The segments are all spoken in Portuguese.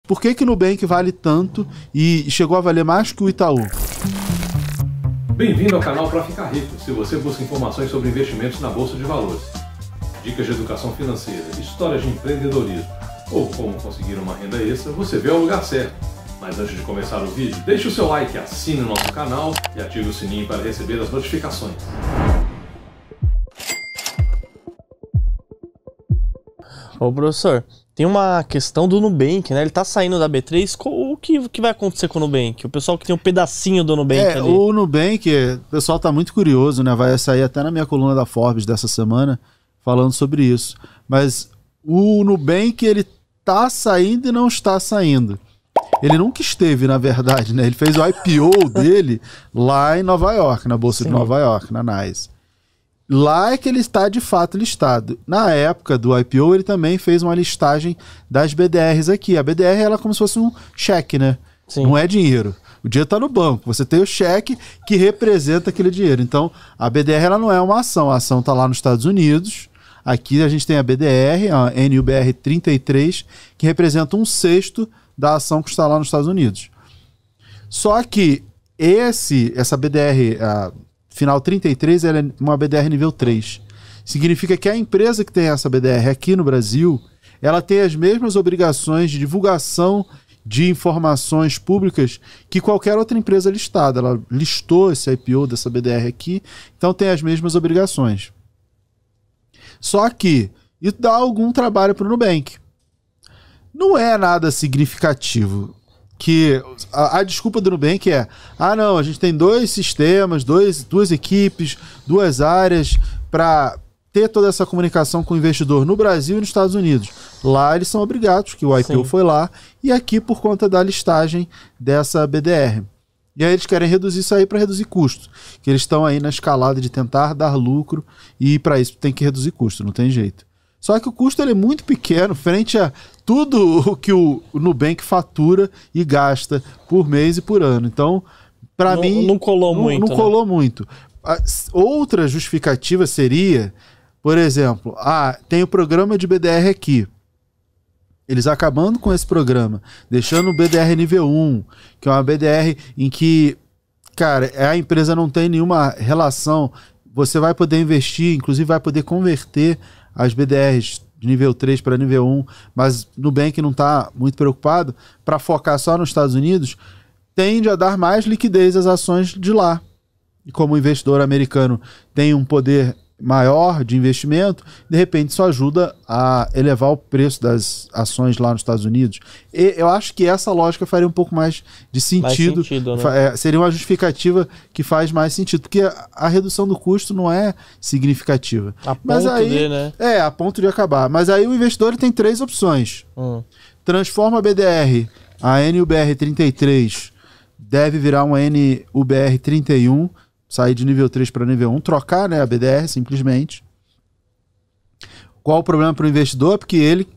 Por que o Nubank vale tanto e chegou a valer mais que o Itaú? Bem-vindo ao canal Pra Ficar Rico, se você busca informações sobre investimentos na Bolsa de Valores, dicas de educação financeira, histórias de empreendedorismo ou como conseguir uma renda extra, você veio ao lugar certo. Mas antes de começar o vídeo, deixe o seu like, assine o nosso canal e ative o sininho para receber as notificações. Ô professor, tem uma questão do Nubank, né? Ele tá saindo da B3, o que vai acontecer com o Nubank? O pessoal que tem um pedacinho do Nubank ali. O Nubank, o pessoal tá muito curioso, né? Vai sair até na minha coluna da Forbes dessa semana falando sobre isso. Mas o Nubank, ele tá saindo e não está saindo. Ele nunca esteve, na verdade, né? Ele fez o IPO dele lá em Nova York, na Bolsa de Nova York, na NYSE. Lá é que ele está de fato listado. Na época do IPO, ele também fez uma listagem das BDRs aqui. A BDR ela é como se fosse um cheque, né? Sim. Não é dinheiro. O dinheiro está no banco. Você tem o cheque que representa aquele dinheiro. Então, a BDR ela não é uma ação. A ação está lá nos Estados Unidos. Aqui a gente tem a BDR, a NUBR 33, que representa 1/6 da ação que está lá nos Estados Unidos. Só que essa BDR... Final 33, ela é uma BDR nível 3. Significa que a empresa que tem essa BDR aqui no Brasil, ela tem as mesmas obrigações de divulgação de informações públicas que qualquer outra empresa listada. Ela listou esse IPO dessa BDR aqui, então tem as mesmas obrigações. Só que isso dá algum trabalho para o Nubank. Não é nada significativo. Que a desculpa do Nubank é: não, a gente tem 2 sistemas, duas equipes, 2 áreas para ter toda essa comunicação com o investidor no Brasil e nos Estados Unidos. Lá eles são obrigados, que o IPO foi lá, e aqui por conta da listagem dessa BDR. E aí eles querem reduzir isso aí para reduzir custo, que eles estão aí na escalada de tentar dar lucro e para isso tem que reduzir custo, não tem jeito. Só que o custo ele é muito pequeno frente a tudo o que o Nubank fatura e gasta por mês e por ano. Então, para mim... Não colou muito. Não colou muito. Outra justificativa seria, por exemplo, tem o programa de BDR aqui. Eles acabando com esse programa, deixando o BDR nível 1, que é uma BDR em que, cara, a empresa não tem nenhuma relação. Você vai poder investir, inclusive vai poder converter as BDRs de nível 3 para nível 1, mas o Nubank não está muito preocupado, para focar só nos Estados Unidos, tende a dar mais liquidez às ações de lá. E como o investidor americano tem um poder maior de investimento, de repente isso ajuda a elevar o preço das ações lá nos Estados Unidos. E eu acho que essa lógica faria um pouco mais de sentido. Né? Seria uma justificativa que faz mais sentido, porque a redução do custo não é significativa. A ponto de acabar. Mas aí o investidor tem 3 opções. Transforma a BDR, a NUBR 33 deve virar uma NUBR 31, sair de nível 3 para nível 1, trocar, né, a BDR simplesmente. Qual o problema para o investidor? Porque ele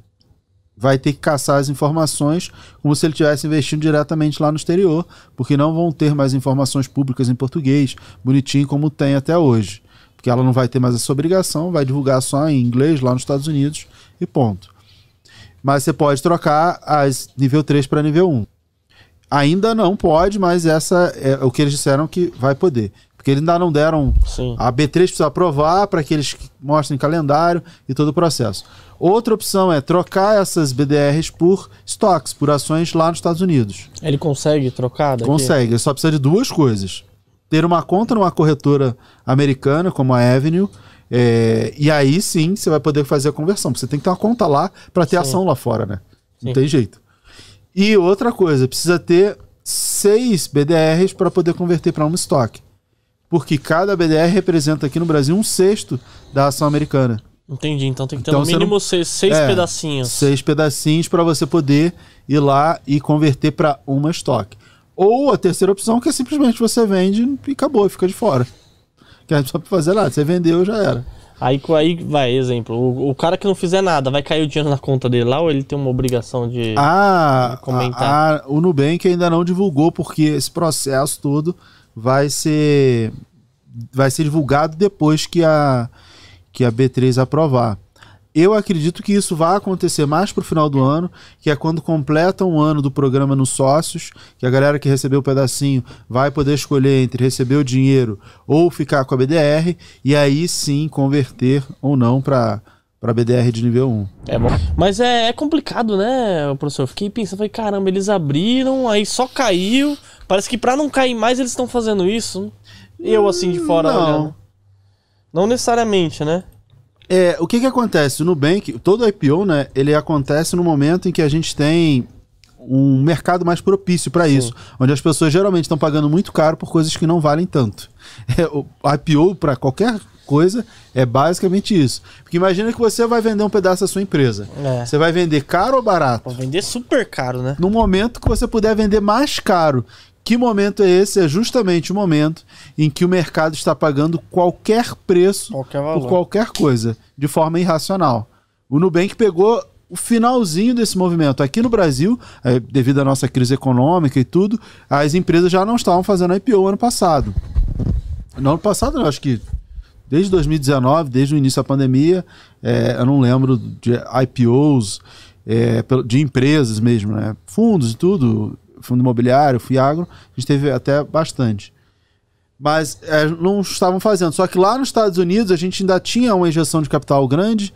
vai ter que caçar as informações como se ele estivesse investindo diretamente lá no exterior, porque não vão ter mais informações públicas em português, bonitinho como tem até hoje. Porque ela não vai ter mais essa obrigação, vai divulgar só em inglês lá nos Estados Unidos e ponto. Mas você pode trocar as nível 3 para nível 1. Ainda não pode, mas essa é o que eles disseram que vai poder. Porque eles ainda não deram... A B3 precisa aprovar para que eles mostrem calendário e todo o processo. Outra opção é trocar essas BDRs por stocks, por ações lá nos Estados Unidos. Ele consegue trocar daqui? Consegue, ele só precisa de 2 coisas. Ter uma conta numa corretora americana, como a Avenue, e aí sim você vai poder fazer a conversão. Porque você tem que ter uma conta lá para ter ação lá fora, né? Não tem jeito. E outra coisa, precisa ter 6 BDRs para poder converter para um estoque. Porque cada BDR representa aqui no Brasil 1/6 da ação americana. Entendi, então tem que ter no mínimo 6 pedacinhos. 6 pedacinhos para você poder ir lá e converter para uma estoque. Ou a terceira opção, que é simplesmente você vende e acabou, fica de fora. Que não precisa fazer nada, você vendeu, já era. Aí vai, exemplo, o cara que não fizer nada, vai cair o dinheiro na conta dele lá ou ele tem uma obrigação de comentar? O Nubank ainda não divulgou, porque esse processo todo vai ser divulgado depois que a B3 aprovar. Eu acredito que isso vai acontecer mais pro final do ano, que é quando completa um ano do programa nos sócios, que a galera que recebeu o pedacinho vai poder escolher entre receber o dinheiro ou ficar com a BDR, e aí sim converter ou não para BDR de nível 1. É bom. Mas é complicado, né, professor? Eu fiquei pensando, falei, caramba, eles abriram, aí só caiu. Parece que pra não cair mais eles estão fazendo isso. Eu assim de fora olhando. Não necessariamente, né? O que acontece? O Nubank, todo IPO, né, ele acontece no momento em que a gente tem um mercado mais propício para isso, onde as pessoas geralmente estão pagando muito caro por coisas que não valem tanto. O IPO para qualquer coisa é basicamente isso. Porque imagina que você vai vender um pedaço da sua empresa. Você vai vender caro ou barato? Vai vender super caro, né? No momento que você puder vender mais caro. Que momento é esse? É justamente o momento em que o mercado está pagando qualquer preço por qualquer coisa, de forma irracional. O Nubank pegou o finalzinho desse movimento. Aqui no Brasil, devido à nossa crise econômica e tudo, as empresas já não estavam fazendo IPO ano passado. No ano passado, eu acho que desde 2019, desde o início da pandemia, eu não lembro de IPOs de empresas mesmo, né? Fundos e tudo, fundo imobiliário, Fiagro, a gente teve até bastante. Mas não estavam fazendo. Só que lá nos Estados Unidos a gente ainda tinha uma injeção de capital grande,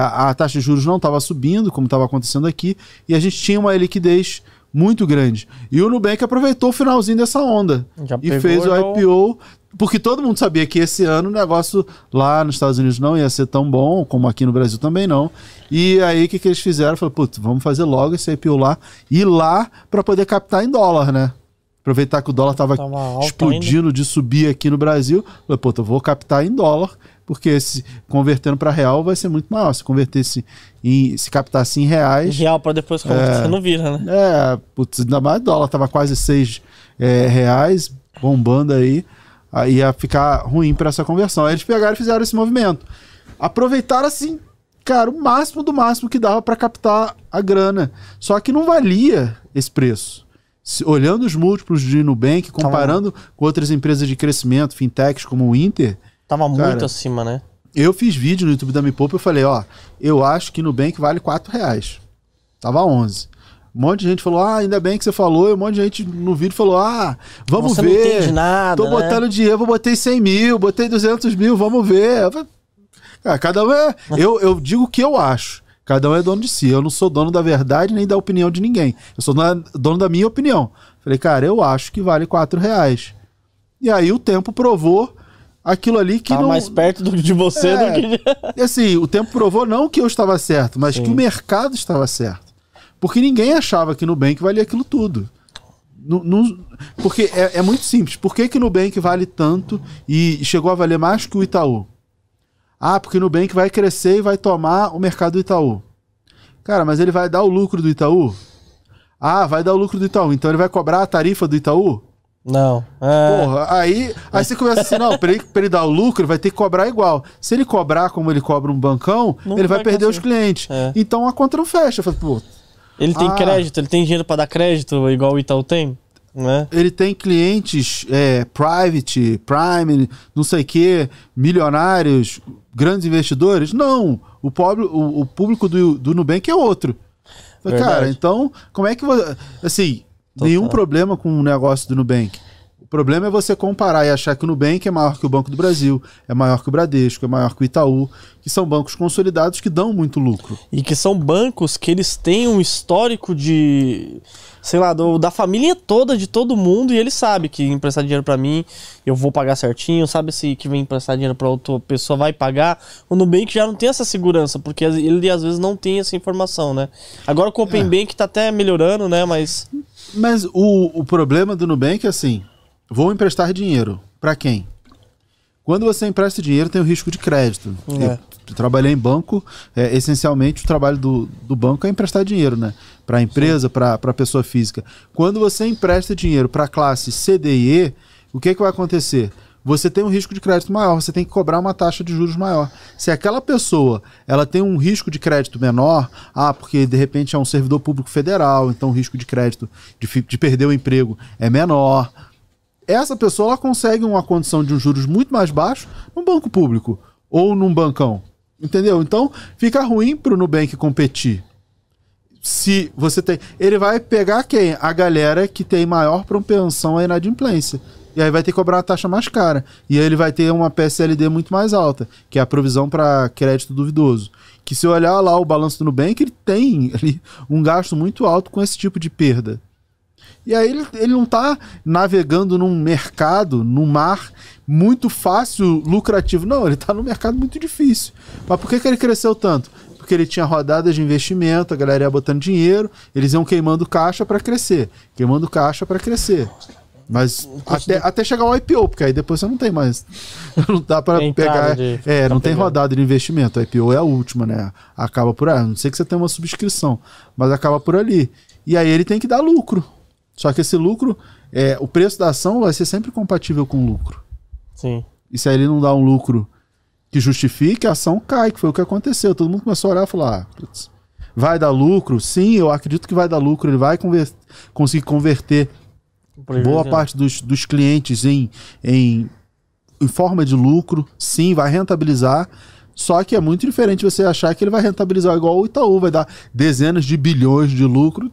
a taxa de juros não estava subindo, como estava acontecendo aqui, e a gente tinha uma liquidez muito grande. E o Nubank aproveitou o finalzinho dessa onda e fez o IPO, porque todo mundo sabia que esse ano o negócio lá nos Estados Unidos não ia ser tão bom, como aqui no Brasil também não. E aí o que eles fizeram? Falaram, putz, vamos fazer logo esse IPO lá, e lá para poder captar em dólar, né? Aproveitar que o dólar tava explodindo de subir aqui no Brasil. Falei, pô, eu vou captar em dólar, porque se convertendo para real vai ser muito maior. Se convertesse se captasse em reais. Real para depois converter, você não vira, né? Putz, ainda mais o dólar tava quase 6 reais, bombando aí. Aí ia ficar ruim para essa conversão. Aí eles pegaram e fizeram esse movimento. Aproveitaram assim, cara, o máximo do máximo que dava para captar a grana. Só que não valia esse preço. Olhando os múltiplos de Nubank, comparando com outras empresas de crescimento, fintechs como o Inter... Tava muito acima, né? Eu fiz vídeo no YouTube da Me Poupa e eu falei, eu acho que Nubank vale R$4. Tava 11. Um monte de gente falou, ainda bem que você falou, e um monte de gente no vídeo falou, vamos ver. Você não entende nada, tô botando dinheiro, eu botei 100 mil, botei 200 mil, vamos ver. Cada um eu digo o que eu acho. Cada um é dono de si. Eu não sou dono da verdade nem da opinião de ninguém. Eu sou dono da minha opinião. Falei, cara, eu acho que vale R$4. E aí o tempo provou aquilo ali que tá não... mais perto de você do que... Assim, o tempo provou não que eu estava certo, mas que o mercado estava certo. Porque ninguém achava que Nubank valia aquilo tudo. Porque é muito simples. Por que Nubank vale tanto e chegou a valer mais que o Itaú? Porque o Nubank vai crescer e vai tomar o mercado do Itaú. Cara, mas ele vai dar o lucro do Itaú? Vai dar o lucro do Itaú. Então ele vai cobrar a tarifa do Itaú? Não. Porra, aí você começa assim, não, pra ele dar o lucro, ele vai ter que cobrar igual. Se ele cobrar como ele cobra um bancão, ele vai perder os clientes. Então a conta não fecha. Ele tem crédito, ele tem dinheiro pra dar crédito igual o Itaú tem? Né? Ele tem clientes private, prime, não sei o que, milionários, grandes investidores? Não, o público do Nubank é outro. Cara, então, como é que você... Assim, nenhum problema com o negócio do Nubank. O problema é você comparar e achar que o Nubank é maior que o Banco do Brasil, é maior que o Bradesco, é maior que o Itaú, que são bancos consolidados que dão muito lucro. E que são bancos que eles têm um histórico de... sei lá, da família toda, de todo mundo, e ele sabe que emprestar dinheiro pra mim, eu vou pagar certinho, sabe se que vem emprestar dinheiro pra outra pessoa vai pagar. O Nubank já não tem essa segurança, porque ele às vezes não tem essa informação, né? Agora com o Open Bank tá até melhorando, né, mas o problema do Nubank é assim, vou emprestar dinheiro, pra quem? Quando você empresta dinheiro tem o risco de crédito. Eu trabalhei em banco, essencialmente o trabalho do banco é emprestar dinheiro, né? Para a empresa, para a pessoa física. Quando você empresta dinheiro para a classe C, D e E, o que vai acontecer? Você tem um risco de crédito maior, você tem que cobrar uma taxa de juros maior. Se aquela pessoa ela tem um risco de crédito menor, porque de repente é um servidor público federal, então o risco de crédito de perder o emprego é menor. Essa pessoa ela consegue uma condição de um juros muito mais baixo num banco público ou num bancão. Entendeu? Então fica ruim pro Nubank competir. Se você tem... Ele vai pegar quem? A galera que tem maior propensão à inadimplência. E aí vai ter que cobrar uma taxa mais cara. E aí ele vai ter uma PSLD muito mais alta, que é a provisão para crédito duvidoso. Que se olhar lá o balanço do Nubank, ele tem ali um gasto muito alto com esse tipo de perda. E aí ele não está navegando num mercado, num mar muito fácil, lucrativo. Não, ele está num mercado muito difícil. Mas por que ele cresceu tanto? Porque ele tinha rodadas de investimento, a galera ia botando dinheiro, eles iam queimando caixa para crescer. Queimando caixa para crescer. Mas até chegar ao IPO, porque aí depois você não tem mais. Não dá para pegar. Não tem rodada de investimento. A IPO é a última, né? Acaba por aí. Não sei que você tem uma subscrição, mas acaba por ali. E aí ele tem que dar lucro. Só que esse lucro, o preço da ação vai ser sempre compatível com o lucro. Sim. E se aí ele não dá um lucro que justifique, a ação cai, que foi o que aconteceu. Todo mundo começou a olhar e falar: putz, vai dar lucro? Sim, eu acredito que vai dar lucro. Ele vai conseguir converter boa parte dos clientes em forma de lucro. Sim, vai rentabilizar. Só que é muito diferente você achar que ele vai rentabilizar igual o Itaú, vai dar dezenas de bilhões de lucro.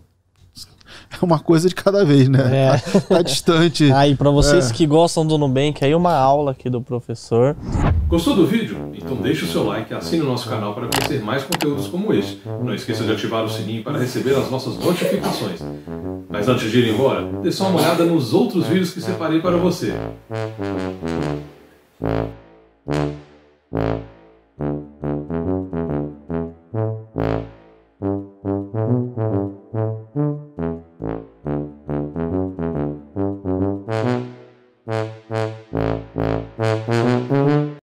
É uma coisa de cada vez, né? Tá distante. Aí, pra vocês que gostam do Nubank, aí uma aula aqui do professor. Gostou do vídeo? Então deixe o seu like e assine o nosso canal para conhecer mais conteúdos como este. Não esqueça de ativar o sininho para receber as nossas notificações. Mas antes de ir embora, dê só uma olhada nos outros vídeos que separei para você.